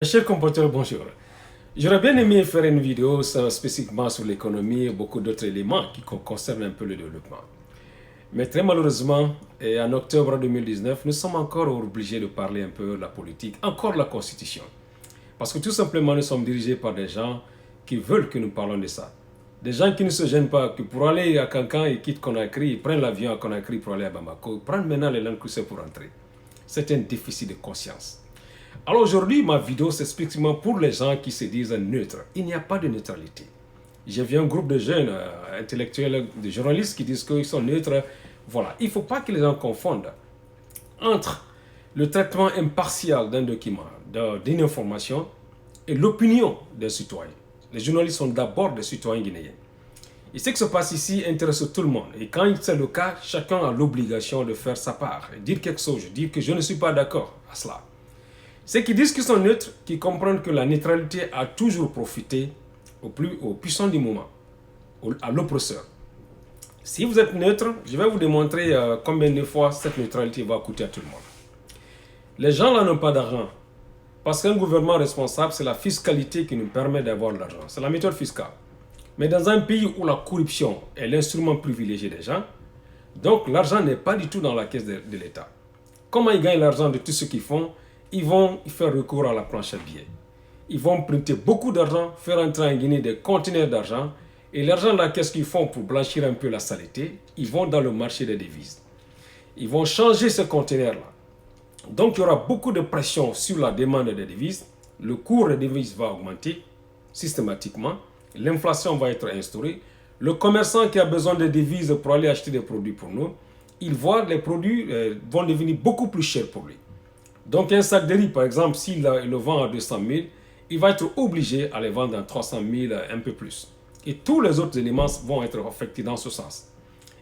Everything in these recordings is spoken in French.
Chers compatriotes, bonjour. J'aurais bien aimé faire une vidéo spécifiquement sur l'économie et beaucoup d'autres éléments qui concernent un peu le développement. Mais très malheureusement, en octobre 2019, nous sommes encore obligés de parler un peu de la politique, encore de la Constitution. Parce que tout simplement, nous sommes dirigés par des gens qui veulent que nous parlons de ça. Des gens qui ne se gênent pas, que pour aller à Cancan, ils quittent Conakry, ils prennent l'avion à Conakry pour aller à Bamako, ils prennent maintenant les langues cruciales pour entrer. C'est un déficit de conscience. Alors aujourd'hui, ma vidéo, c'est spécifiquement pour les gens qui se disent neutres. Il n'y a pas de neutralité. J'ai vu un groupe de jeunes intellectuels, de journalistes qui disent qu'ils sont neutres. Voilà, il ne faut pas que les gens confondent entre le traitement impartial d'un document, d'une information, et l'opinion des citoyens. Les journalistes sont d'abord des citoyens guinéens. Et ce qui se passe ici intéresse tout le monde. Et quand c'est le cas, chacun a l'obligation de faire sa part, et dire quelque chose, dire que je ne suis pas d'accord à cela. Ceux qui disent qu'ils sont neutres, qui comprennent que la neutralité a toujours profité aux puissants du moment, à l'oppresseur. Si vous êtes neutre, je vais vous démontrer combien de fois cette neutralité va coûter à tout le monde. Les gens là n'ont pas d'argent. Parce qu'un gouvernement responsable, c'est la fiscalité qui nous permet d'avoir de l'argent. C'est la méthode fiscale. Mais dans un pays où la corruption est l'instrument privilégié des gens, donc l'argent n'est pas du tout dans la caisse de l'État. Comment ils gagnent l'argent de tout ce qu'ils font? Ils vont faire recours à la planche à billets. Ils vont prêter beaucoup d'argent, faire entrer en Guinée des conteneurs d'argent. Et l'argent là, qu'est-ce qu'ils font pour blanchir un peu la saleté? Ils vont dans le marché des devises. Ils vont changer ce conteneur-là. Donc il y aura beaucoup de pression sur la demande des devises. Le cours des devises va augmenter systématiquement. L'inflation va être instaurée. Le commerçant qui a besoin de devises pour aller acheter des produits pour nous, il voit les produits vont devenir beaucoup plus chers pour lui. Donc un sac de riz, par exemple, s'il le vend à 200 000, il va être obligé à les vendre à 300 000, un peu plus. Et tous les autres éléments vont être affectés dans ce sens.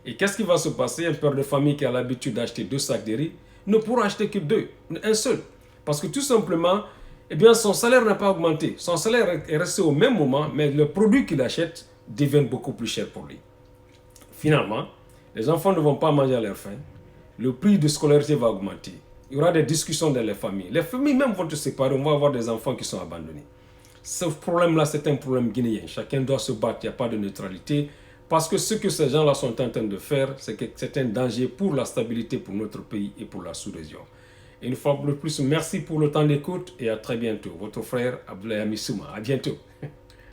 Et qu'est-ce qui va se passer? Un père de famille qui a l'habitude d'acheter 2 sacs de riz ne pourra acheter que 2, un seul. Parce que tout simplement, eh bien, son salaire n'a pas augmenté. Son salaire est resté au même moment, mais le produit qu'il achète devient beaucoup plus cher pour lui. Finalement, les enfants ne vont pas manger à leur faim. Le prix de scolarité va augmenter. Il y aura des discussions dans les familles. Les familles même vont se séparer. On va avoir des enfants qui sont abandonnés. Ce problème-là, c'est un problème guinéen. Chacun doit se battre. Il n'y a pas de neutralité. Parce que ce que ces gens-là sont en train de faire, c'est un danger pour la stabilité, pour notre pays et pour la sous-région. Et une fois de plus, merci pour le temps d'écoute et à très bientôt. Votre frère Abdoulaye Amissouma. À bientôt.